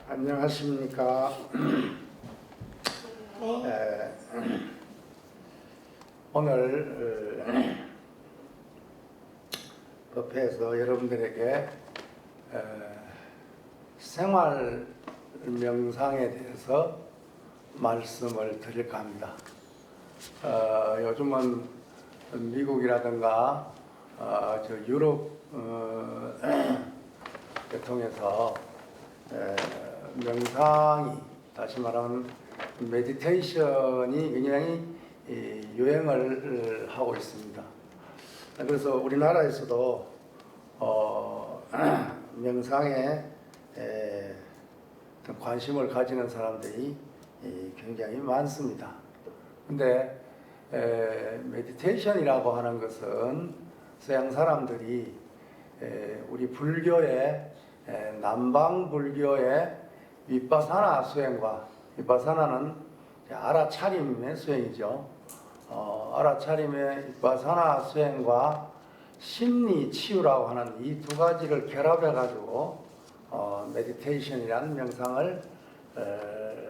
안녕하십니까. 오늘 법회에서 여러분들에게 생활 명상에 대해서 말씀을 드릴까 합니다. 요즘은 미국이라든가 유럽 계통에서 명상이, 다시 말하면 메디테이션이 굉장히 유행을 하고 있습니다. 그래서 우리나라에서도 명상에 관심을 가지는 사람들이 굉장히 많습니다. 근데 메디테이션이라고 하는 것은 서양 사람들이 우리 불교의 남방 불교의 위파사나 수행과, 위파사나는 알아차림의 수행이죠. 알아차림의 위파사나 수행과 심리 치유라고 하는 이 두 가지를 결합해 가지고 메디테이션이라는 명상을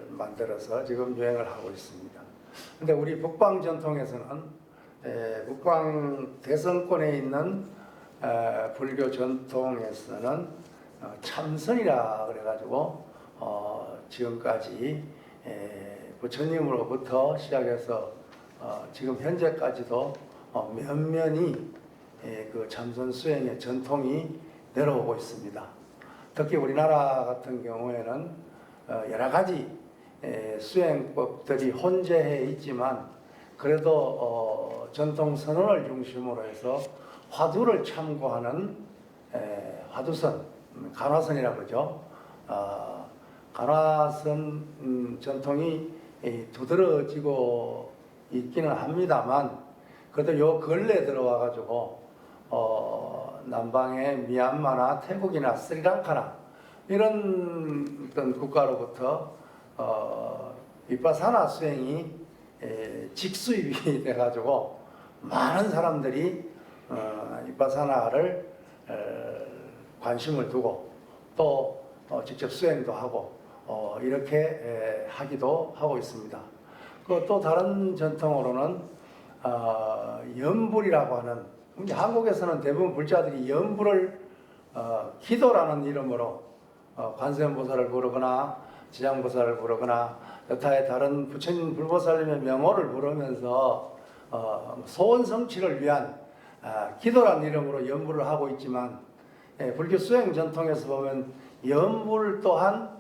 만들어서 지금 유행을 하고 있습니다. 근데 우리 북방 전통에서는 북방 대성권에 있는 불교 전통에서는 참선이라 그래가지고 지금까지 부처님으로부터 시작해서 지금 현재까지도 면면이 그 참선 수행의 전통이 내려오고 있습니다. 특히 우리나라 같은 경우에는 여러 가지 수행법들이 혼재해 있지만 그래도 전통 선언을 중심으로 해서 화두를 참고하는 화두선, 간화선이라고 그러죠. 간화선 전통이 두드러지고 있기는 합니다만 그래도 요 근래 들어와 가지고 남방의 미얀마나 태국이나 스리랑카나 이런 어떤 국가로부터 위파사나 수행이 직수입이 돼 가지고 많은 사람들이 위파사나를 관심을 두고 또 직접 수행도 하고 이렇게 하기도 하고 있습니다. 또 다른 전통으로는 연불이라고 하는, 한국에서는 대부분 불자들이 연불을 기도라는 이름으로 관세음보살을 부르거나 지장보살을 부르거나 여타의 다른 부처님 불보살님의 명호를 부르면서 소원 성취를 위한 기도라는 이름으로 연불을 하고 있지만 불교 수행 전통에서 보면 연불 또한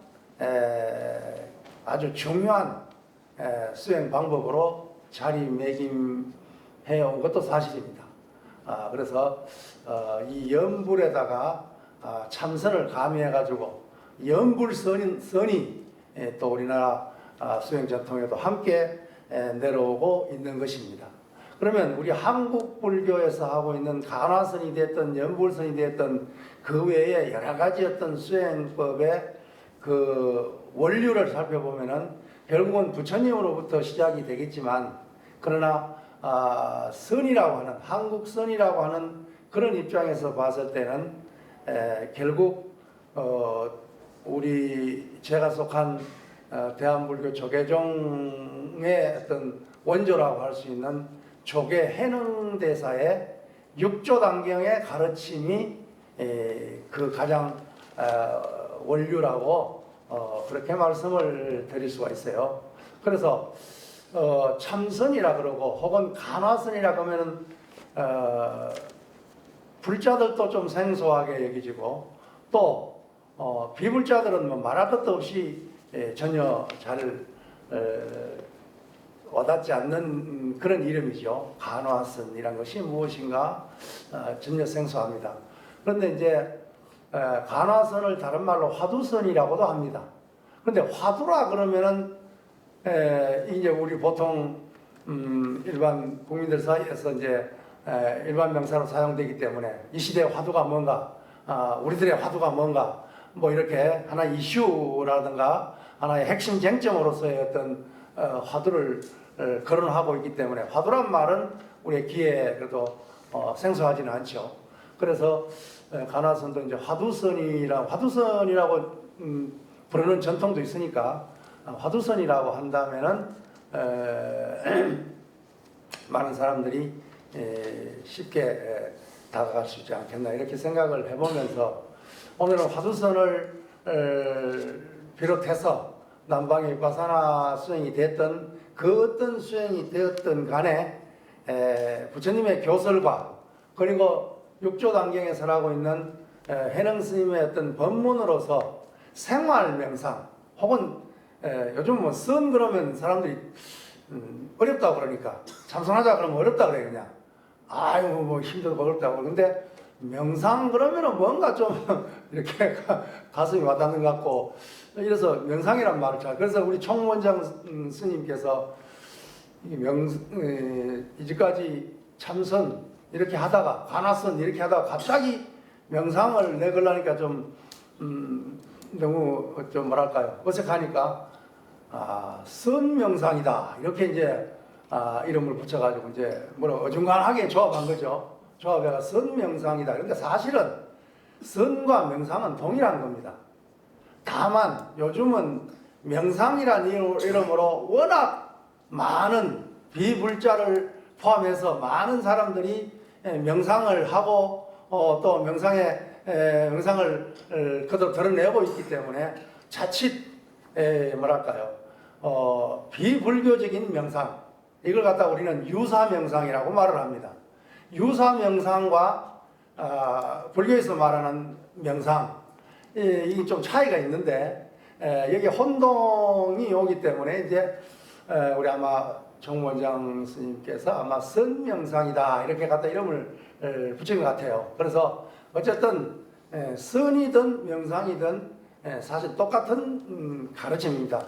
아주 중요한 수행 방법으로 자리매김해 온 것도 사실입니다. 그래서 이 연불에다가 참선을 가미해 가지고 연불선이 또 우리나라 수행 전통에도 함께 내려오고 있는 것입니다. 그러면 우리 한국 불교에서 하고 있는 간화선이 됐든 연불선이 됐든 그 외에 여러 가지 어떤 수행법의 그 원류를 살펴보면은 결국은 부처님으로부터 시작이 되겠지만, 그러나 선이라고 하는, 한국 선이라고 하는 그런 입장에서 봤을 때는 결국 우리 제가 속한 대한불교 조계종의 어떤 원조라고 할 수 있는 조계 해능대사의 육조단경의 가르침이 그 가장 원류라고 그렇게 말씀을 드릴 수가 있어요. 그래서 참선이라 그러고 혹은 간화선이라 그러면은 불자들도 좀 생소하게 여기지고 또 비불자들은 뭐 말할 것도 없이 전혀 잘 와닿지 않는 그런 이름이죠. 간화선이란 것이 무엇인가 전혀 생소합니다. 그런데 이제 간화선을 다른 말로 화두선이라고도 합니다. 그런데 화두라 그러면은 이제 우리 보통 일반 국민들 사이에서 이제 일반 명사로 사용되기 때문에 이 시대의 화두가 뭔가, 우리들의 화두가 뭔가, 뭐 이렇게 하나의 이슈라든가 하나의 핵심 쟁점으로서의 어떤 화두를 거론하고 있기 때문에 화두란 말은 우리의 귀에 그래도 생소하지는 않죠. 그래서 간화선도 이제 화두선이라고 부르는 전통도 있으니까 화두선이라고 한다면은 많은 사람들이 쉽게 다가갈 수 있지 않겠나 이렇게 생각을 해보면서 오늘은 화두선을 비롯해서 남방의 위파사나 수행이 됐던 그 어떤 수행이 되었던 간에 부처님의 교설과 그리고 육조단경에 설하고 있는 해능 스님의 어떤 법문으로서 생활 명상 혹은 요즘 뭐 선 그러면 사람들이 어렵다고 그러니까 참선하자 그러면 어렵다 그래 그냥 아유 뭐 힘들고 어렵다고 근데 명상 그러면은 뭔가 좀 이렇게 가슴이 와닿는 것 같고 이래서 명상이란 말을 잘 그래서 우리 총원장 스님께서 이제까지 참선 이렇게 하다가 관화선 이렇게 하다가 갑자기 명상을 내걸라니까 좀 너무 좀 뭐랄까요 어색하니까 선명상이다 이렇게 이제 이름을 붙여가지고 이제 뭐라 어중간하게 조합한 거죠. 조합해가 선명상이다. 그런데 사실은 선과 명상은 동일한 겁니다. 다만 요즘은 명상이라는 이름으로 워낙 많은 비불자를 포함해서 많은 사람들이 명상을 하고 또 명상을 그대로 드러내고 있기 때문에 자칫 뭐랄까요 비불교적인 명상 이걸 갖다 우리는 유사명상이라고 말을 합니다. 유사명상과 불교에서 말하는 명상 이게 좀 차이가 있는데 여기 혼동이 오기 때문에 이제 우리 아마 정원장 스님께서 아마 선명상이다 이렇게 갖다 이름을 붙인 것 같아요. 그래서 어쨌든 선이든 명상이든 사실 똑같은 가르침입니다.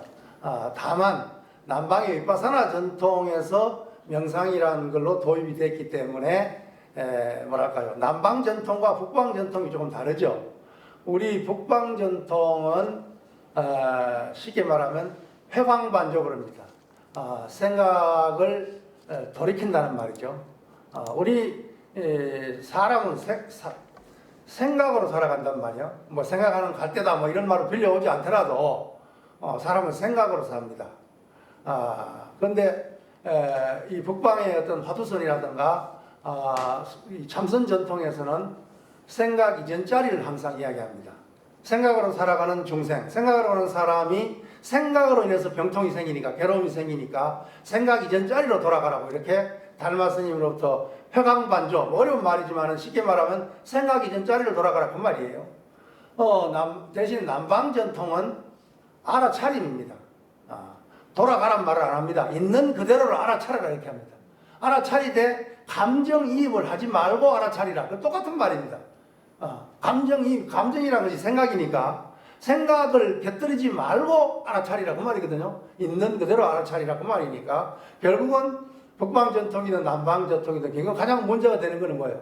다만 남방의 위파사나 전통에서 명상이라는 걸로 도입이 됐기 때문에 뭐랄까요 남방 전통과 북방 전통이 조금 다르죠. 우리 북방 전통은 쉽게 말하면 회광반족을 합니다. 생각을 돌이킨다는 말이죠. 우리 사람은 생각으로 살아간단 말이야. 뭐 생각하는 갈대다 뭐 이런 말을 빌려오지 않더라도 사람은 생각으로 삽니다. 그런데 이 북방의 어떤 화두선이라든가 이 참선 전통에서는 생각 이전짜리를 항상 이야기합니다. 생각으로 살아가는 중생, 생각으로 하는 사람이 생각으로 인해서 병통이 생기니까 괴로움이 생기니까 생각 이전짜리로 돌아가라고 이렇게 달마 스님으로부터 회광반조 어려운 말이지만 쉽게 말하면 생각 이전짜리로 돌아가라 그 말이에요. 대신 남방 전통은 알아차림입니다. 돌아가란 말을 안 합니다. 있는 그대로를 알아차리라 이렇게 합니다. 알아차리되 감정이입을 하지 말고 알아차리라. 그 똑같은 말입니다. 감정이입, 감정이라는 것이 생각이니까 생각을 곁들이지 말고 알아차리라 그 말이거든요. 있는 그대로 알아차리라 그 말이니까 결국은 북방 전통이든 남방 전통이든 결국 가장 문제가 되는 것은 뭐예요?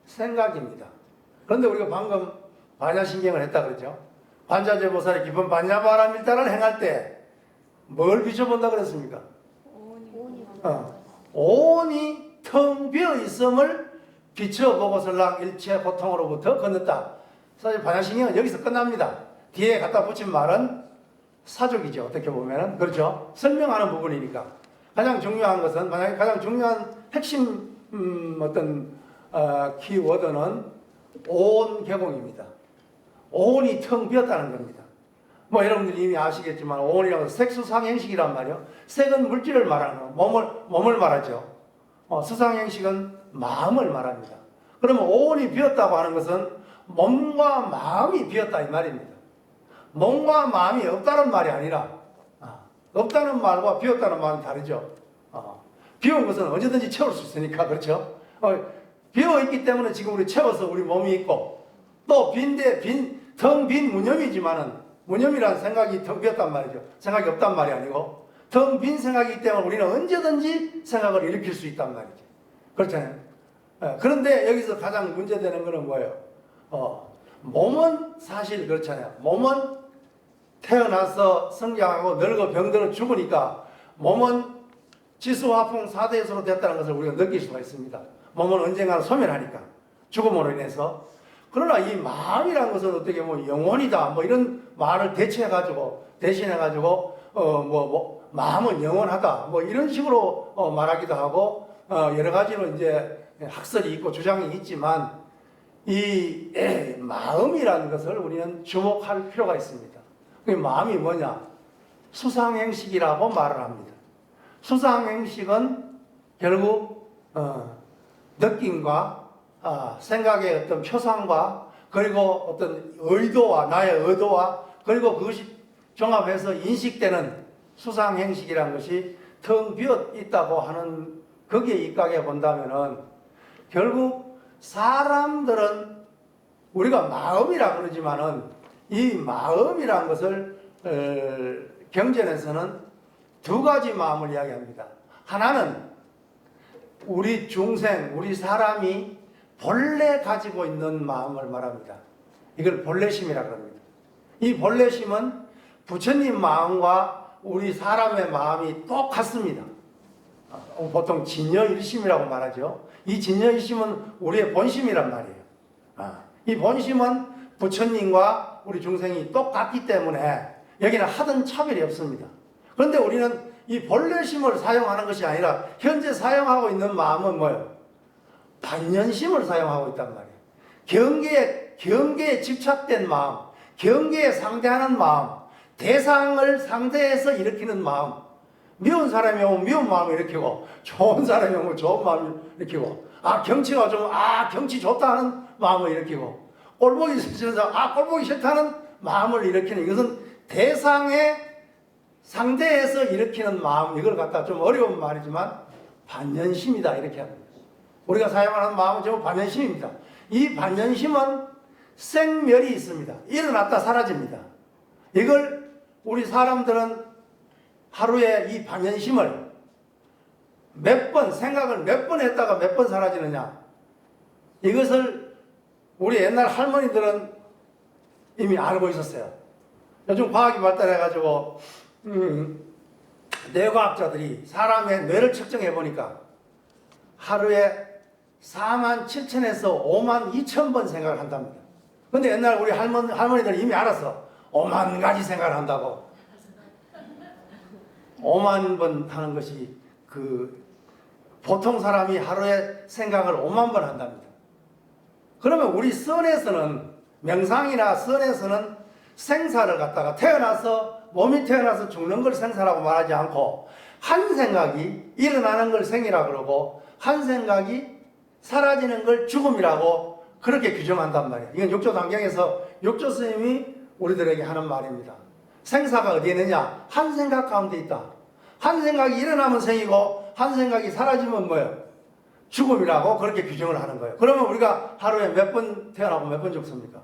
생각입니다. 그런데 우리가 방금 반야신경을 했다 그랬죠. 관자재보살의 깊은 반야바라밀다를 행할 때 뭘 비춰본다 그랬습니까? 온이 텅 비어 있음을 비춰보고설랑 일체 고통으로부터 건넜다. 사실 반야신경은 여기서 끝납니다. 뒤에 갖다 붙인 말은 사족이죠. 어떻게 보면은 그렇죠. 설명하는 부분이니까 가장 중요한 것은 만약에 가장 중요한 핵심 어떤 키워드는 온 개공입니다. 온이 텅 비었다는 겁니다. 뭐 여러분들이 이미 아시겠지만 온이라고 색수상행식이란 말이요. 색은 물질을 말하는 거, 몸을 말하죠. 수상행식은 마음을 말합니다. 그러면 온이 비었다고 하는 것은 몸과 마음이 비었다 이 말입니다. 몸과 마음이 없다는 말이 아니라 없다는 말과 비었다는 말은 다르죠. 비운 것은 언제든지 채울 수 있으니까 그렇죠. 비어있기 때문에 지금 우리 채워서 우리 몸이 있고 또 텅 빈 무념이지만은 무념이라는 생각이 텅 비었단 말이죠. 생각이 없단 말이 아니고 텅 빈 생각이기 때문에 우리는 언제든지 생각을 일으킬 수 있단 말이죠. 그렇잖아요. 그런데 여기서 가장 문제되는 것은 뭐예요? 몸은 사실 그렇잖아요. 몸은 태어나서 성장하고 늙어 병들어 죽으니까 몸은 지수화풍 4대에서로 됐다는 것을 우리가 느낄 수가 있습니다. 몸은 언젠가는 소멸하니까 죽음으로 인해서. 그러나 이 마음이라는 것은 어떻게 뭐 영혼이다 뭐 이런 말을 대신해가지고 마음은 영원하다 뭐 이런 식으로 말하기도 하고 여러 가지로 이제 학설이 있고 주장이 있지만 이 마음이라는 것을 우리는 주목할 필요가 있습니다. 그 마음이 뭐냐? 수상행식이라고 말을 합니다. 수상행식은 결국 느낌과 생각의 어떤 표상과 그리고 어떤 의도와 나의 의도와 그리고 그것이 종합해서 인식되는 수상행식이라는 것이 텅 비어 있다고 하는 거기에 입각해 본다면은 결국 사람들은 우리가 마음이라 그러지만은 이 마음이라는 것을 경전에서는 두 가지 마음을 이야기합니다. 하나는 우리 중생, 우리 사람이 본래 가지고 있는 마음을 말합니다. 이걸 본래심이라고 합니다. 이 본래심은 부처님 마음과 우리 사람의 마음이 똑같습니다. 보통 진여일심이라고 말하죠. 이 진여일심은 우리의 본심이란 말이에요. 이 본심은 부처님과 우리 중생이 똑같기 때문에 여기는 하등 차별이 없습니다. 그런데 우리는 이 본래심을 사용하는 것이 아니라 현재 사용하고 있는 마음은 뭐예요? 반연심을 사용하고 있단 말이에요. 경계에 집착된 마음, 경계에 상대하는 마음, 대상을 상대해서 일으키는 마음. 미운 사람이 오면 미운 마음을 일으키고 좋은 사람이 오면 좋은 마음을 일으키고 경치가 좋으면 경치 좋다 하는 마음을 일으키고 꼴보기 싫은 사람 꼴보기 싫다는 마음을 일으키는 이것은 대상에 상대해서 일으키는 마음 이걸 갖다 좀 어려운 말이지만 반연심이다 이렇게 합니다. 우리가 사용하는 마음은 전부 반연심입니다. 이 반연심은 생멸이 있습니다. 일어났다 사라집니다. 이걸 우리 사람들은 하루에 이 반연심을 생각을 몇 번 했다가 몇 번 사라지느냐. 이것을 우리 옛날 할머니들은 이미 알고 있었어요. 요즘 과학이 발달해가지고, 뇌과학자들이 사람의 뇌를 측정해 보니까 하루에 4만 7천에서 5만 2천 번 생각을 한답니다. 근데 옛날 우리 할머니들은 이미 알았어. 5만 가지 생각을 한다고. 5만 번 하는 것이 보통 사람이 하루에 생각을 5만 번 한답니다. 그러면 우리 선에서는 명상이나 선에서는 생사를 갖다가 몸이 태어나서 죽는 걸 생사라고 말하지 않고 한 생각이 일어나는 걸 생이라고 그러고 한 생각이 사라지는 걸 죽음이라고 그렇게 규정한단 말이에요. 이건 육조 단경에서 육조 스님이 우리들에게 하는 말입니다. 생사가 어디에 있느냐? 한 생각 가운데 있다. 한 생각이 일어나면 생이고 한 생각이 사라지면 뭐예요? 죽음이라고 그렇게 규정을 하는 거예요. 그러면 우리가 하루에 몇 번 태어나고 몇 번 죽습니까?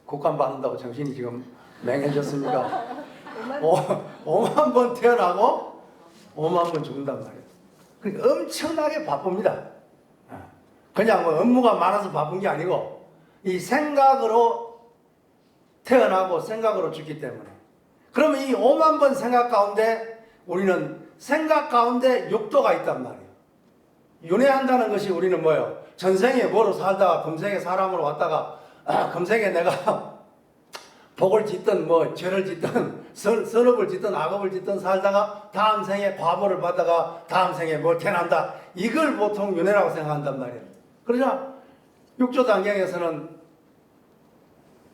국감 받는다고 정신이 지금 맹해졌습니까? 5만 번 태어나고 5만 번 죽는단 말이에요. 그러니까 엄청나게 바쁩니다. 그냥 업무가 많아서 바쁜 게 아니고 이 생각으로 태어나고 생각으로 죽기 때문에. 그러면 이 5만 번 생각 가운데 우리는 생각 가운데 육도가 있단 말이에요. 윤회한다는 것이 우리는 뭐예요? 전생에 뭐로 살다가 금생에 사람으로 왔다가 금생에 내가 복을 짓든 죄를 짓든 선업을 짓든 악업을 짓든 살다가 다음 생에 과보를 받다가 다음 생에 태어난다. 이걸 보통 윤회라고 생각한단 말이에요. 그러나 육조 단경에서는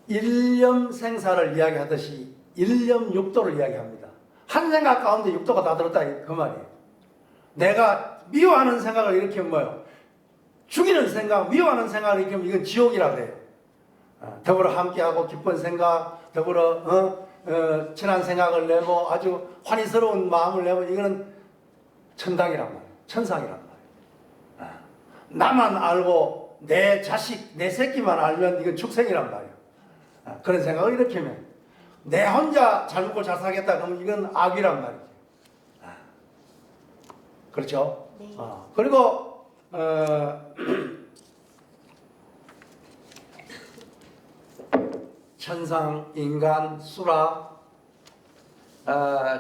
일념 생사를 이야기하듯이 일념 육도를 이야기합니다. 한 생각 가운데 육도가 다 들었다 그 말이에요. 내가 미워하는 생각을 일으키면 뭐예요? 죽이는 생각, 미워하는 생각을 일으키면 이건 지옥이라 그래요. 더불어 함께하고 기쁜 생각, 더불어 친한 생각을 내고 아주 환희스러운 마음을 내고 이거는 천당이란 말이에요. 천상이란 말이에요. 나만 알고 내 자식, 내 새끼만 알면 이건 축생이란 말이에요. 그런 생각을 일으키면 내 혼자 잘 먹고 잘 살겠다 그러면 이건 악이란 말이죠. 그렇죠? 네. 그리고 천상, 인간, 수라,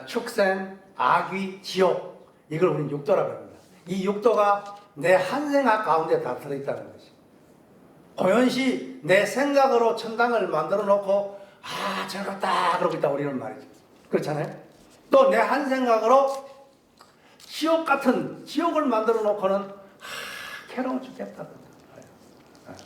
축생, 악귀, 지옥 이걸 우리는 육도라고 합니다. 이 육도가 내 한 생각 가운데 다 들어있다는 것이. 고연시 내 생각으로 천당을 만들어 놓고 즐겁다 그러고 있다 우리는 말이죠. 그렇잖아요. 또 내 한 생각으로 지옥 같은 지옥을 만들어 놓고는 괴로워 죽겠다.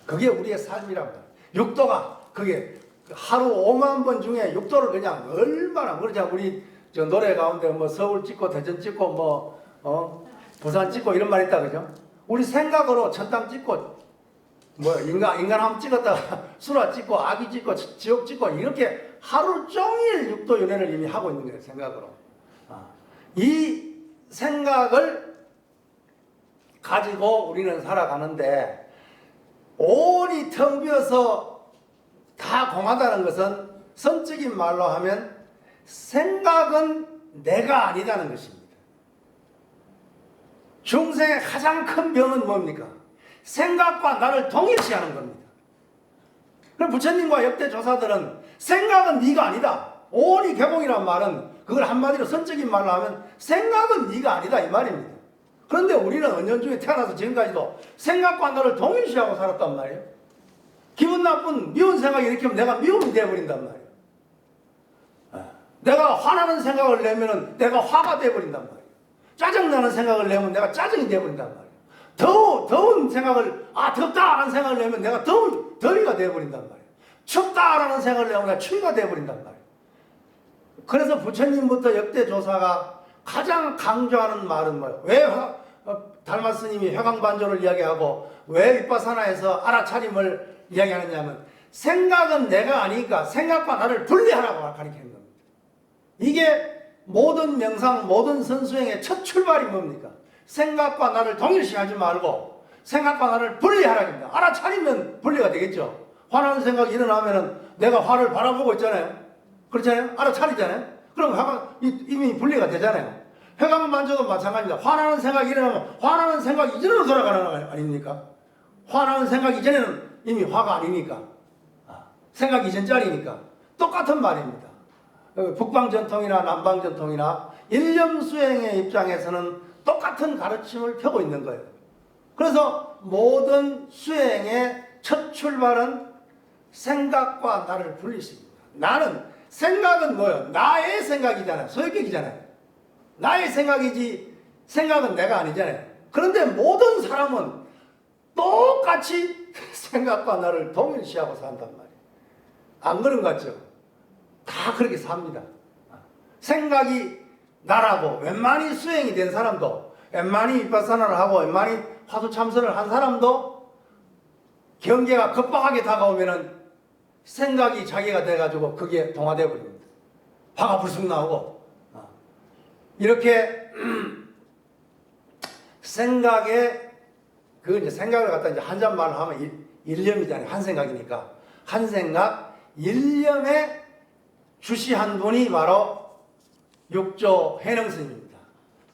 그게 우리의 삶이란 말이에요. 육도가 그게 하루 5만 번 중에 육도를 그냥 얼마나 그러자 우리 저 노래 가운데 뭐 서울 찍고 대전 찍고 부산 찍고 이런 말 있다 그죠? 우리 생각으로 천당 찍고 뭐 인간함 찍었다가 수라 찍고 아기 찍고 지옥 찍고 이렇게 하루 종일 육도 연애를 이미 하고 있는 거예요. 생각으로. 이 생각을 가지고 우리는 살아가는데 온이 텅 비어서 다 공하다는 것은 선적인 말로 하면 생각은 내가 아니다는 것입니다. 중생의 가장 큰 병은 뭡니까? 생각과 나를 동일시하는 겁니다. 그럼 부처님과 역대 조사들은 생각은 네가 아니다. 온이 개공이란 말은 그걸 한마디로 선적인 말로 하면 생각은 네가 아니다 이 말입니다. 그런데 우리는 은연중에 태어나서 지금까지도 생각과 나를 동일시하고 살았단 말이에요. 기분 나쁜 미운 생각이 일으키면 내가 미움이 되어버린단 말이에요. 내가 화나는 생각을 내면 내가 화가 되어버린단 말이에요. 짜증나는 생각을 내면 내가 짜증이 되어버린단 말이에요. 더운 생각을 덥다라는 생각을 내면 내가 더위가 되어버린단 말이에요. 춥다라는 생각을 내면 내가 추위가 되어버린단 말이에요. 그래서 부처님부터 역대 조사가 가장 강조하는 말은 뭐예요? 왜 달마 스님이 회광반조를 이야기하고 왜 윗바사나에서 알아차림을 이야기하느냐면 생각은 내가 아니니까 생각과 나를 분리하라고 가르치는 겁니다. 이게 모든 명상, 모든 선수행의 첫 출발이 뭡니까? 생각과 나를 동일시하지 말고 생각과 나를 분리하라는 겁니다. 알아차리면 분리가 되겠죠. 화나는 생각이 일어나면 내가 화를 바라보고 있잖아요. 그렇잖아요. 알아차리잖아요. 그럼 화가 이미 분리가 되잖아요. 회광반조도 마찬가지입니다. 화나는 생각이 일어나면 화나는 생각 이전으로 돌아가는 거 아닙니까? 화나는 생각 이전에는 이미 화가 아니니까. 생각 이전짜리니까. 똑같은 말입니다. 북방전통이나 남방전통이나 일념수행의 입장에서는 똑같은 가르침을 펴고 있는 거예요. 그래서 모든 수행의 첫 출발은 생각과 나를 분리십니다. 나는 생각은 뭐예요? 나의 생각이잖아요. 소유격이잖아요. 나의 생각이지 생각은 내가 아니잖아요. 그런데 모든 사람은 똑같이 생각과 나를 동일시하고 산단 말이에요. 안 그런 것 같죠? 다 그렇게 삽니다. 생각이 나라고 웬만히 수행이 된 사람도 웬만히 윗바사나를 하고 웬만히 화두 참선을 한 사람도 경계가 급박하게 다가오면은 생각이 자기가 돼가지고 그게 동화되어 버립니다. 화가 불쑥 나오고 이렇게 생각에 그 이제 생각을 갖다 이제 한잔말로 하면 일념이잖아요. 한 생각이니까 한 생각 일념에 주시한 분이 바로 육조 해능스님입니다.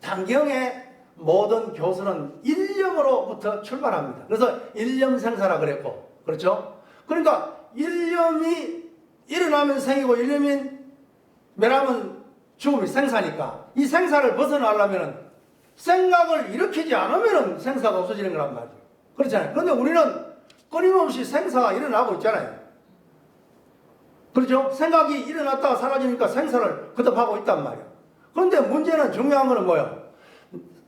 당경의 모든 교수는 일념으로부터 출발합니다. 그래서 일념생사라 그랬고, 그렇죠? 그러니까 일념이 일어나면 생이고 일념이 멸하면 죽음이 생사니까 이 생사를 벗어나려면 생각을 일으키지 않으면 생사가 없어지는 거란 말이에요. 그렇잖아요. 그런데 우리는 끊임없이 생사가 일어나고 있잖아요. 그렇죠? 생각이 일어났다가 사라지니까 생사를 거듭하고 있단 말이에요. 그런데 문제는 중요한 거는 뭐예요?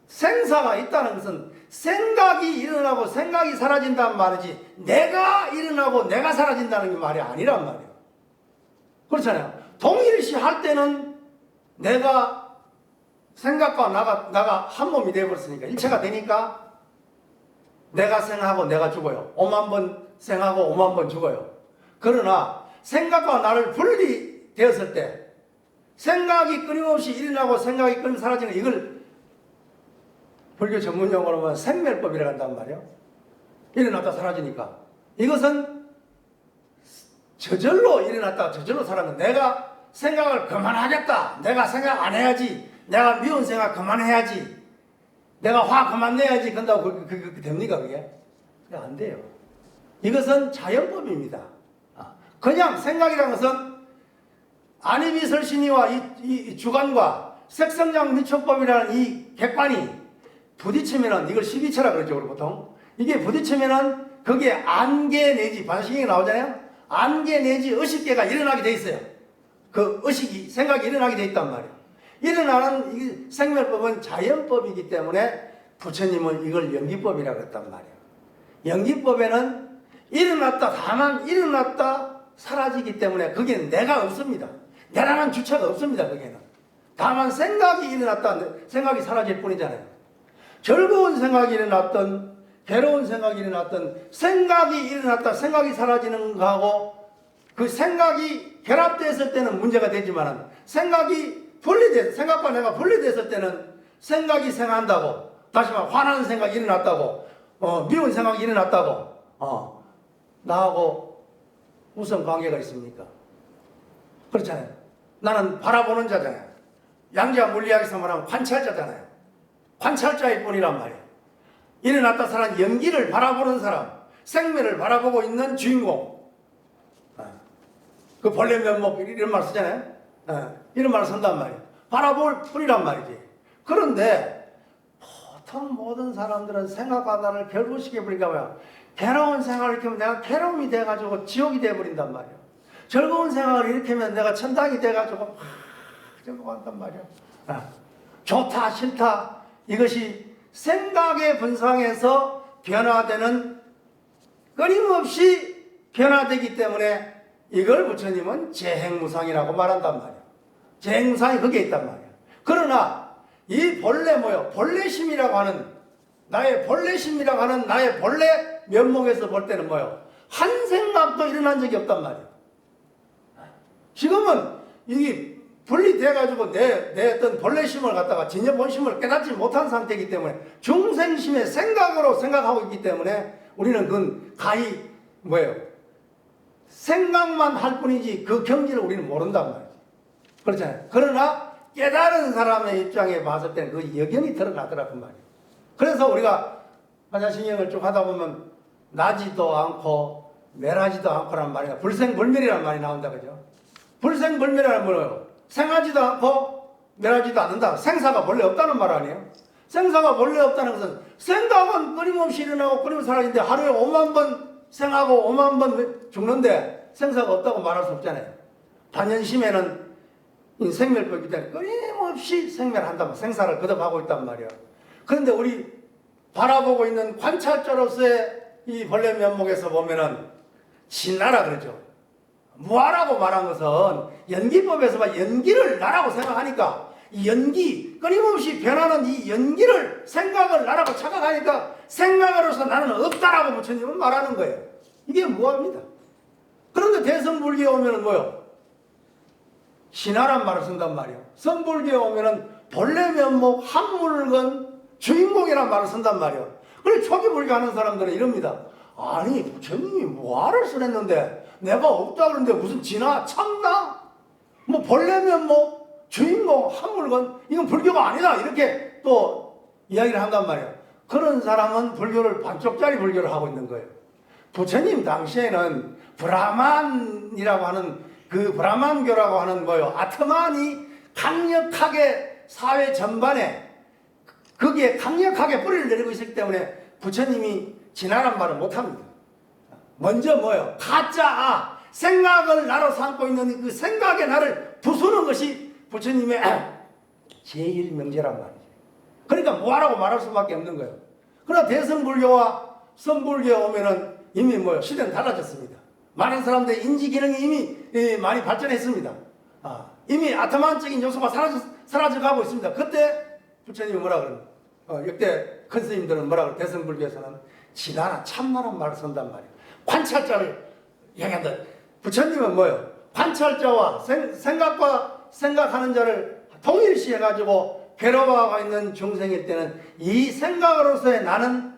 생사가 있다는 것은 생각이 일어나고 생각이 사라진다는 말이지 내가 일어나고 내가 사라진다는 게 말이 아니란 말이에요. 그렇잖아요. 동일시 할 때는 내가 생각과 나가 한 몸이 되어버렸으니까 일체가 되니까 내가 생하고 내가 죽어요. 5만 번 생하고 5만 번 죽어요. 그러나 생각과 나를 분리되었을 때 생각이 끊임없이 일어나고 생각이 끊임없이 사라지는 이걸 불교 전문 용어로 하면 생멸법이라고 한단 말이에요. 일어났다 사라지니까. 이것은 저절로 일어났다가 저절로 사라지는 내가 생각을 그만하겠다. 내가 생각 안 해야지. 내가 미운 생각 그만해야지. 내가 화 그만 내야지. 그런다고 그게 됩니까 그게? 그게 안 돼요. 이것은 자연법입니다. 그냥 생각이라는 것은 안이비설신이와 이 주관과 색성량 미촉법이라는 이 객관이 부딪히면은 이걸 시비체라 그러죠, 우리 보통. 이게 부딪히면은 거기에 안개 내지 반신경이 나오잖아요. 안개 내지 의식계가 일어나게 돼 있어요. 그 의식이 생각이 일어나게 돼 있단 말이에요. 일어나는 이 생멸법은 자연법이기 때문에 부처님은 이걸 연기법이라고 했단 말이에요. 연기법에는 일어났다 다만 일어났다 사라지기 때문에 거기는 내가 없습니다. 내라는 주체가 없습니다. 거기에는 다만 생각이 일어났다 생각이 사라질 뿐이잖아요. 즐거운 생각이 일어났던 괴로운 생각이 일어났던 생각이 일어났다 생각이 사라지는 거하고 그 생각이 결합됐을 때는 문제가 되지만 생각이 분리돼 생각과 내가 분리됐을 때는 생각이 생각한다고 다시 말해 화나는 생각이 일어났다고 미운 생각이 일어났다고 나하고 무슨 관계가 있습니까? 그렇잖아요. 나는 바라보는 자잖아요. 양자 물리학에서 말하면 관찰자잖아요. 관찰자일 뿐이란 말이에요. 일어났다 사람 연기를 바라보는 사람 생명을 바라보고 있는 주인공 그 벌레 면목 이런 말 쓰잖아요. 이런 말을 쓴단 말이에요. 바라볼 뿐이란 말이지. 그런데 보통 모든 사람들은 생각과 나를 결부시켜버리니까 뭐야? 괴로운 생각을 일으키면 내가 괴로움이 돼가지고 지옥이 돼버린단 말이에요. 즐거운 생각을 일으키면 내가 천당이 돼가지고 한단 말이에요. 좋다 싫다 이것이 생각의 분상에서 변화되는 끊임없이 변화되기 때문에 이걸 부처님은 재행무상이라고 말한단 말이에요. 재행무상이 거기에 있단 말이에요. 그러나 이 본래 본래심이라고 하는 나의 본래심이라고 하는 나의 본래 면목에서 볼 때는 한 생각도 일어난 적이 없단 말이에요. 지금은 이게 분리돼가지고 내 어떤 본래심을 갖다가 진여 본심을 깨닫지 못한 상태이기 때문에 중생심의 생각으로 생각하고 있기 때문에 우리는 그건 가히 생각만 할 뿐이지 그 경지를 우리는 모른단 말이지. 그렇잖아요. 그러나 깨달은 사람의 입장에 봤을 때는 그 여견이 드러나더라고 말이에요. 그래서 우리가 반야신경을 쭉 하다 보면 나지도 않고 멸하지도 않고라는 말이야. 불생불멸이라는 말이 나온다 그죠? 불생불멸이라는 뭐예요? 생하지도 않고 멸하지도 않는다. 생사가 본래 없다는 말 아니에요? 생사가 본래 없다는 것은 생각은 끊임없이 일어나고 끊임없이 사라지는데 하루에 5만 번 생하고 5만 번 죽는데 생사가 없다고 말할 수 없잖아요. 반연심에는 생멸법이기 때문에 끊임없이 생멸한다. 생사를 거듭하고 있단 말이에요. 그런데 우리 바라보고 있는 관찰자로서의 이 본래 면목에서 보면은 진나라 그러죠. 무아라고 말한 것은 연기법에서 연기를 나라고 생각하니까 이 연기 끊임없이 변하는 이 연기를 생각을 나라고 착각하니까 생각으로서 나는 없다라고 부처님은 말하는 거예요. 이게 무아입니다. 그런데 대성불교에 오면은 신하란 말을 쓴단 말이에요. 성불교에 오면은 본래 면목 한 물건 주인공이란 말을 쓴단 말이에요. 그래 초기 불교 하는 사람들은 이럽니다. 아니 부처님이 무아를 써냈는데 내가 없다 그러는데 무슨 진화 참나? 본래 면목 주인공 한 물건 이건 불교가 아니다 이렇게 또 이야기를 한단 말이에요. 그런 사람은 불교를 반쪽짜리 불교를 하고 있는 거예요. 부처님 당시에는 브라만이라고 하는 그 브라만교라고 하는 아트만이 강력하게 사회 전반에 거기에 강력하게 뿌리를 내리고 있기 때문에 부처님이 진화란 말을 못합니다. 먼저 가짜 생각을 나로 삼고 있는 그 생각의 나를 부수는 것이 부처님의 제일 명제란 말이죠. 그러니까 뭐하라고 말할 수밖에 없는 거예요. 그러나 대성불교와 선불교에 오면은 이미 시대는 달라졌습니다. 많은 사람들의 인지 기능이 이미 많이 발전했습니다. 이미 아트만적인 요소가 사라져가고 있습니다. 그때 부처님이 뭐라 그러나 역대 큰 스님들은 뭐라 그러나 대성불교에서는 진화나 참나란 말을 쓴단 말이에요. 관찰자를 이야기한다. 부처님은 관찰자와 생각과 생각하는 자를 동일시해가지고 괴로워하고 있는 중생일 때는 이 생각으로서의 나는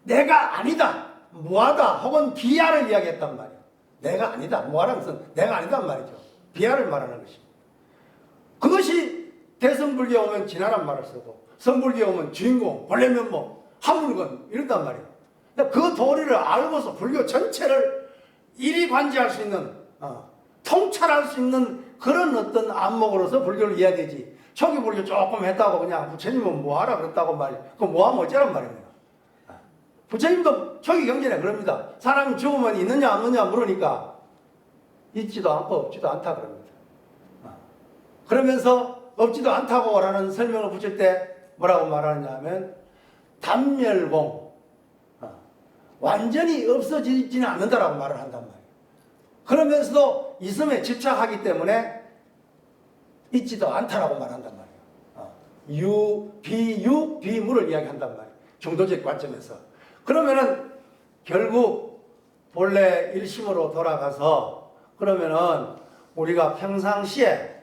내가 아니다. 무하다 혹은 비하를 이야기했단 말이에요. 내가 아니다. 무하라는 것은 내가 아니단 말이죠. 비하를 말하는 것입니다. 그것이 대성불교에 오면 진화란 말을 쓰고 성불교에 오면 주인공, 본래 면목, 한물건 이런단 말이에요. 그 도리를 알고서 불교 전체를 일이관지할 수 있는 통찰할 수 있는 그런 어떤 안목으로서 불교를 이해해야 되지. 초기 불교 조금 했다고 그냥 부처님은 뭐하라 그랬다고 말이에요. 그럼 뭐하면 어쩌란 말입니다. 부처님도 초기 경전에 그럽니다. 사람이 죽으면 있느냐 없느냐 물으니까 있지도 않고 없지도 않다 그럽니다. 그러면서 없지도 않다고라는 설명을 붙일 때 뭐라고 말하느냐 하면 단멸공, 완전히 없어지지는 않는다라고 말을 한단 말이에요. 그러면서도 있음에 집착하기 때문에 있지도 않다라고 말한단 말이에요. 비무를 이야기한단 말이에요. 중도적 관점에서. 그러면은 결국 본래 일심으로 돌아가서 그러면은 우리가 평상시에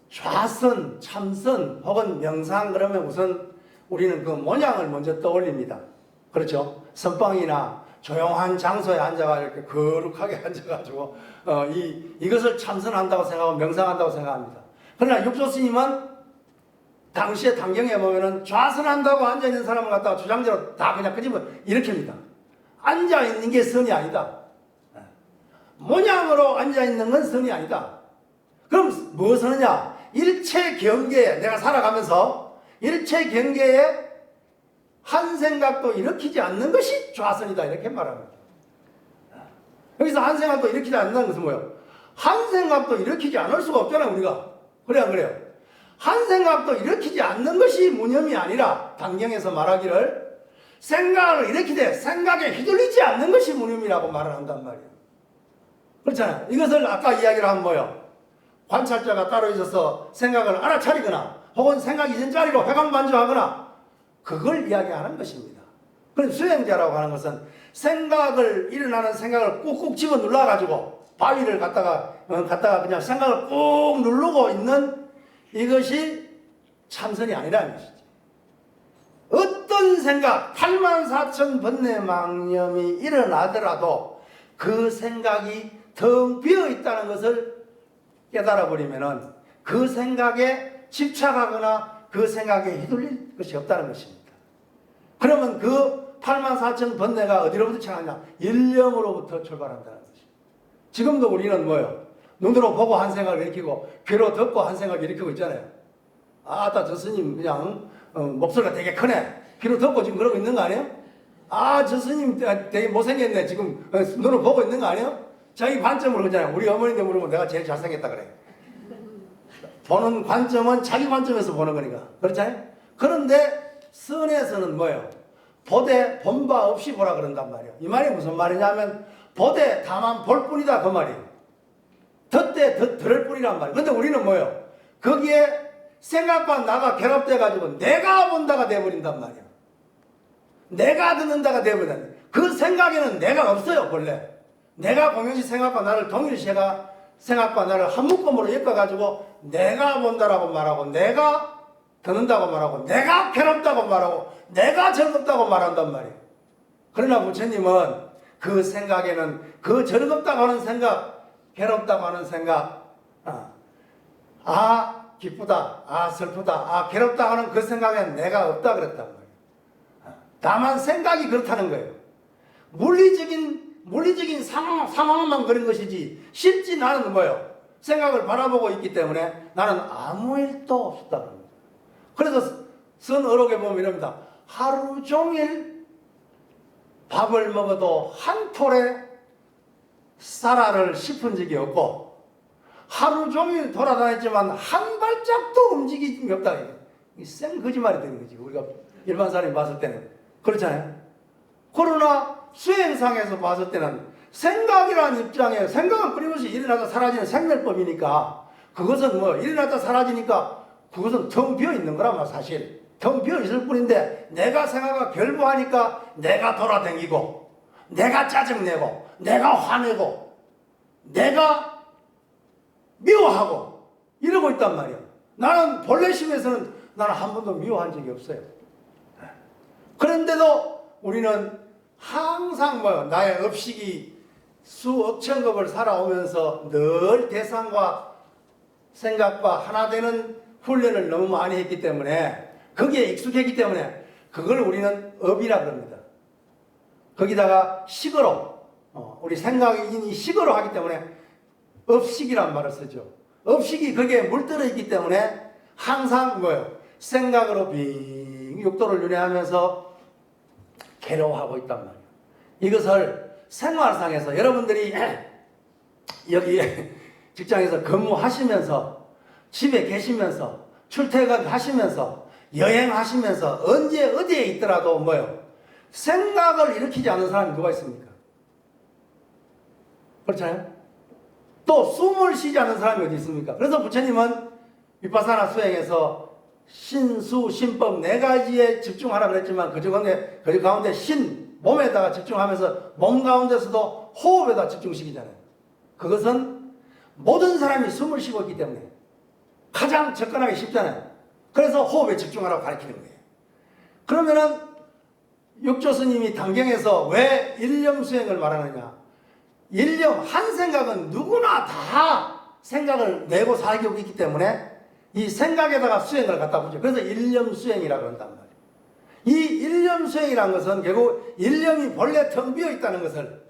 좌선, 참선 혹은 명상 그러면 우선 우리는 그 모양을 먼저 떠올립니다. 그렇죠? 선방이나 조용한 장소에 앉아가 이렇게 거룩하게 앉아가지고 이것을 참선한다고 생각하고 명상한다고 생각합니다. 그러나 육조 스님은 당시에 당경에 보면은 좌선한다고 앉아있는 사람을 갖다가 주장대로 다 그냥 끄집어 일으킵니다. 앉아있는 게 선이 아니다. 모양으로 앉아있는 건 선이 아니다. 그럼 무엇을 하느냐? 일체 경계에 내가 살아가면서 일체 경계에 한 생각도 일으키지 않는 것이 좌선이다 이렇게 말합니다. 여기서 한 생각도 일으키지 않는다는 것은 뭐예요? 한 생각도 일으키지 않을 수가 없잖아요 우리가. 그래 안 그래요? 한 생각도 일으키지 않는 것이 무념이 아니라 당경에서 말하기를 생각을 일으키되 생각에 휘둘리지 않는 것이 무념이라고 말을 한단 말이에요. 그렇잖아요. 이것을 아까 이야기를 한 뭐예요? 관찰자가 따로 있어서 생각을 알아차리거나 혹은 생각 이전 자리로 회광반조하거나 그걸 이야기하는 것입니다. 그럼 수행자라고 하는 것은 일어나는 생각을 꾹꾹 집어 눌러가지고 바위를 갖다가 그냥 생각을 꾹 누르고 있는 이것이 참선이 아니라는 것이죠. 어떤 생각, 84,000 번뇌 망념이 일어나더라도 그 생각이 텅 비어 있다는 것을 깨달아 버리면은 그 생각에 집착하거나 그 생각에 휘둘릴 것이 없다는 것입니다. 그러면 그 84,000 번뇌가 어디로부터 출발하냐? 일념으로부터 출발한다는 것입니다. 지금도 우리는 뭐예요? 눈으로 보고 한 생각을 일으키고 귀로 듣고 한 생각을 일으키고 있잖아요. 아따 저 스님 그냥 목소리가 되게 크네. 귀로 듣고 지금 그러고 있는 거 아니에요? 아 저 스님 되게 못생겼네. 지금 눈으로 보고 있는 거 아니에요? 자기 관점으로 그러잖아요. 우리 어머니한테 물으면 내가 제일 잘생겼다 그래. 보는 관점은 자기 관점에서 보는 거니까. 그렇잖아요? 그런데 선에서는 뭐예요? 보되 본바 없이 보라 그런단 말이에요. 이 말이 무슨 말이냐면 보되 다만 볼 뿐이다 그 말이에요. 듣되 들을 뿐이란 말이에요. 근데 우리는 뭐예요? 거기에 생각과 나가 결합돼 가지고 내가 본다가 돼버린단 말이에요. 내가 듣는다가 돼버린다. 그 생각에는 내가 없어요 본래. 내가 공연시 생각과 나를 동일시해가 생각과 나를 한 묶음으로 엮어가지고 내가 본다라고 말하고 내가 듣는다고 말하고 내가 괴롭다고 말하고 내가 즐겁다고 말한단 말이에요. 그러나 부처님은 그 생각에는 그 즐겁다고 하는 생각, 괴롭다고 하는 생각, 기쁘다, 슬프다, 괴롭다 하는 그 생각에는 내가 없다 그랬단 말이에요. 다만 생각이 그렇다는 거예요. 물리적인 상황만 그런 것이지 실제 나는 뭐예요? 생각을 바라보고 있기 때문에 나는 아무 일도 없었다 그럽니다. 그래서 선어록에 보면 이럽니다. 하루 종일 밥을 먹어도 한 톨에 쌀알을 씹은 적이 없고 하루 종일 돌아다녔지만 한 발짝도 움직인 적이 없다. 이 생 거짓말이 되는 거지. 우리가 일반 사람이 봤을 때는. 그렇잖아요. 그러나 수행상에서 봤을 때는 생각이라는 입장에 생각은 끊임없이 일어나다 사라지는 생멸법이니까 그것은 뭐 일어나다 사라지니까 그것은 텅 비어 있는 거란 사실. 텅 비어 있을 뿐인데 내가 생각과 결부하니까 내가 돌아다니고 내가 짜증내고 내가 화내고 내가 미워하고 이러고 있단 말이야. 나는 본래 심에서는 나는 한 번도 미워한 적이 없어요. 그런데도 우리는 항상 나의 업식이 수억 천급을 살아오면서 늘 대상과 생각과 하나 되는 훈련을 너무 많이 했기 때문에 거기에 익숙했기 때문에 그걸 우리는 업이라 그럽니다. 거기다가 식어로 우리 생각이 식어로 하기 때문에 업식이란 말을 쓰죠. 업식이 거기에 물들어 있기 때문에 항상 뭐예요? 생각으로 빙 육도를 윤회하면서 괴로워하고 있단 말이에요. 이것을 생활상에서 여러분들이 여기 직장에서 근무하시면서 집에 계시면서 출퇴근하시면서 여행하시면서 언제 어디에 있더라도 뭐예요? 생각을 일으키지 않는 사람이 누가 있습니까? 그렇잖아요? 또 숨을 쉬지 않는 사람이 어디 있습니까? 그래서 부처님은 비파사나 수행에서 신수, 신법 네 가지에 집중하라 그랬지만 그 가운데 신, 몸에다가 집중하면서 몸 가운데서도 호흡에다 집중시키잖아요. 그것은 모든 사람이 숨을 쉬고 있기 때문에 가장 접근하기 쉽잖아요. 그래서 호흡에 집중하라고 가르치는 거예요. 그러면은 육조 스님이 당경에서 왜 일념 수행을 말하느냐? 일념, 한 생각은 누구나 다 생각을 내고 살고 있기 때문에 이 생각에다가 수행을 갖다 붙여. 그래서 일념 수행이라고 그런단 말이에요. 이 일념 수행이라는 것은 결국 일념이 본래 텅 비어 있다는 것을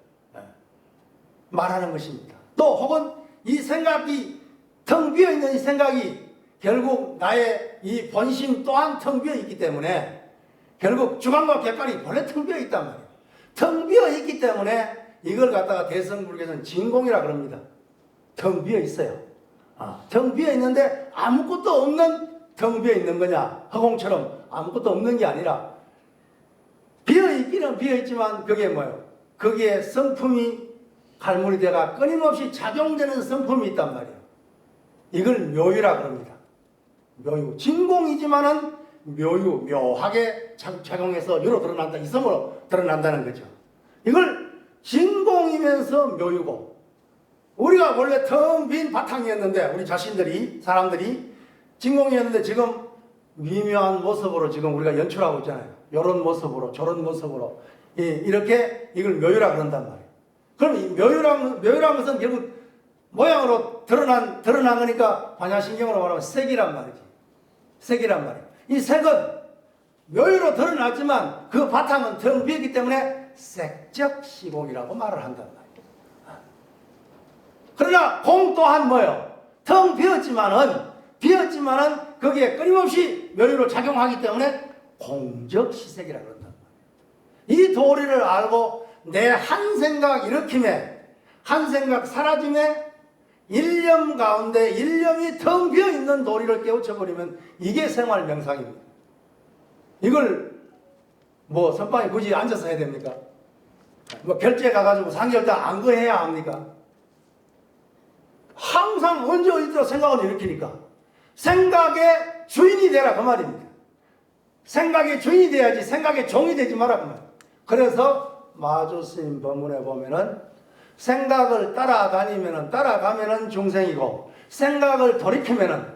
말하는 것입니다. 또 혹은 이 생각이 텅 비어 있는 이 생각이 결국 나의 이 본심 또한 텅 비어 있기 때문에 결국 주관과 객관이 본래 텅 비어 있단 말이에요. 텅 비어 있기 때문에 이걸 갖다가 대성불교에서는 진공이라 그럽니다. 텅 비어 있어요. 텅 비어 있는데 아무것도 없는 텅 비어 있는 거냐? 허공처럼 아무것도 없는 게 아니라 비어 있기는 비어 있지만 그게 뭐예요? 거기에 성품이 갈무리 되가 끊임없이 작용되는 성품이 있단 말이에요. 이걸 묘유라 그럽니다. 묘유. 진공이지만은 묘유, 묘하게 작용해서 유로 드러난다. 이성으로 드러난다는 거죠. 이걸 진공이면서 묘유고, 우리가 원래 텅 빈 바탕이었는데 우리 자신들이 사람들이 진공이었는데 지금 미묘한 모습으로 지금 우리가 연출하고 있잖아요. 이런 모습으로 저런 모습으로 이렇게 이걸 묘유라 그런단 말이에요. 그럼 이 묘유란 것은 결국 모양으로 드러난 거니까 반야신경으로 말하면 색이란 말이지. 색이란 말이에요. 이 색은 묘유로 드러났지만 그 바탕은 텅 비었기 때문에 색적 시공이라고 말을 한단 말이에요. 그러나 공 또한 뭐예요? 텅 비었지만은 거기에 끊임없이 묘유로 작용하기 때문에 공적 시색이라 그런단 말이에요. 이 도리를 알고 내 한 생각 일으킴에, 한 생각 사라짐에 일념 가운데 일념이 텅 비어 있는 도리를 깨우쳐버리면 이게 생활 명상입니다. 이걸 뭐 선방에 굳이 앉아서 해야 됩니까? 뭐 결제 가가지고 3개월 동안 안 거해야 합니까? 항상 언제 어디서 생각을 일으키니까 생각의 주인이 되라 그 말입니다. 생각의 주인이 돼야지 생각의 종이 되지 마라 그 말이에요. 그래서 마주스님 법문에 보면은 생각을 따라가면은 중생이고 생각을 돌이키기나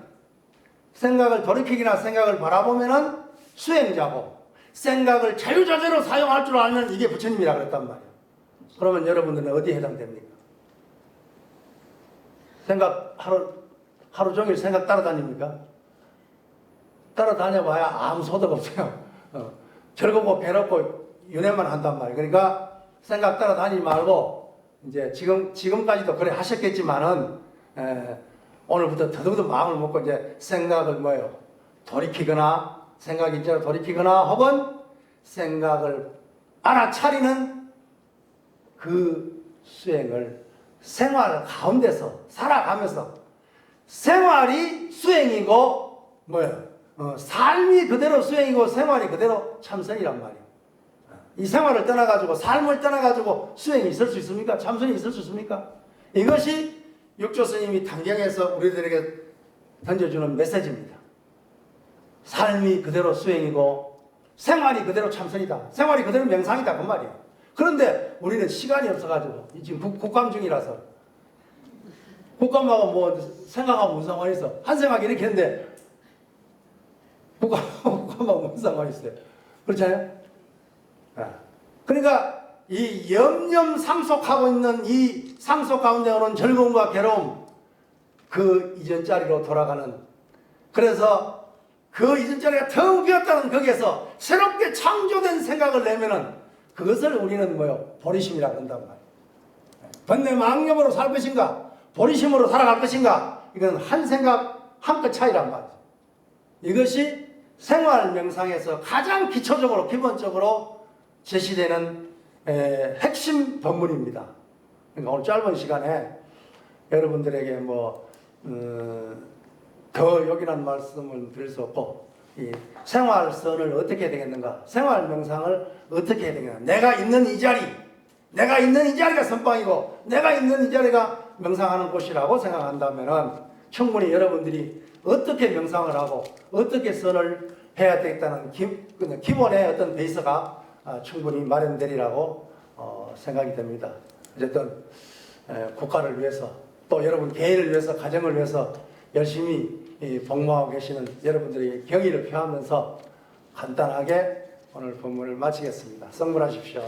생각을 바라보면은 수행자고 생각을 자유자재로 사용할 줄 알면 이게 부처님이라 그랬단 말이에요. 그러면 여러분들은 어디에 해당됩니까? 생각 하루 종일 생각 따라다닙니까? 따라다녀봐야 아무 소득 없어요. 즐겁고 괴롭고 윤회만 한단 말이에요. 그러니까 생각 따라다니지 말고 이제 지금까지도 그래 하셨겠지만은 오늘부터 더더욱 마음을 먹고 이제 생각을 뭐예요? 돌이키거나 생각이 이제 돌이키거나 혹은 생각을 알아차리는 그 수행을 생활 가운데서 살아가면서 생활이 수행이고 뭐예요? 삶이 그대로 수행이고 생활이 그대로 참선이란 말이에요. 이 생활을 떠나가지고 삶을 떠나가지고 수행이 있을 수 있습니까? 참선이 있을 수 있습니까? 이것이 육조 스님이 당경에서 우리들에게 던져주는 메시지입니다. 삶이 그대로 수행이고 생활이 그대로 참선이다. 생활이 그대로 명상이다 그 말이에요. 그런데 우리는 시간이 없어가지고 지금 국감 중이라서 국감하고 뭐 생각하고 무슨 상관이 있어? 한 생각 이렇게 했는데 국감하고 무슨 상관이 있어요? 그렇잖아요? 그러니까 이 염염 상속하고 있는 이 상속 가운데 오는 즐거움과 괴로움, 그 이전 자리로 돌아가는, 그래서 그 이전 자리가 텅 비었다는 거기에서 새롭게 창조된 생각을 내면은 그것을 우리는 뭐요? 보리심이라고 한단 말이에요. 번뇌 망념으로 살 것인가? 보리심으로 살아갈 것인가? 이건 한 생각 한 끗 차이란 말이에요. 이것이 생활 명상에서 가장 기초적으로 기본적으로 제시되는 핵심 법문입니다. 그러니까 오늘 짧은 시간에 여러분들에게 더 요긴한 말씀을 드릴 수 없고, 이 생활선을 어떻게 해야 되겠는가, 생활 명상을 어떻게 해야 되겠는가, 내가 있는 이 자리가 선방이고 내가 있는 이 자리가 명상하는 곳이라고 생각한다면은 충분히 여러분들이 어떻게 명상을 하고 어떻게 선을 해야 되겠다는 기본의 어떤 베이스가 충분히 마련되리라고 생각이 됩니다. 어쨌든 국가를 위해서, 또 여러분 개인을 위해서, 가정을 위해서 열심히 복무하고 계시는 여러분들에게 경의를 표하면서 간단하게 오늘 본문을 마치겠습니다. 성불하십시오.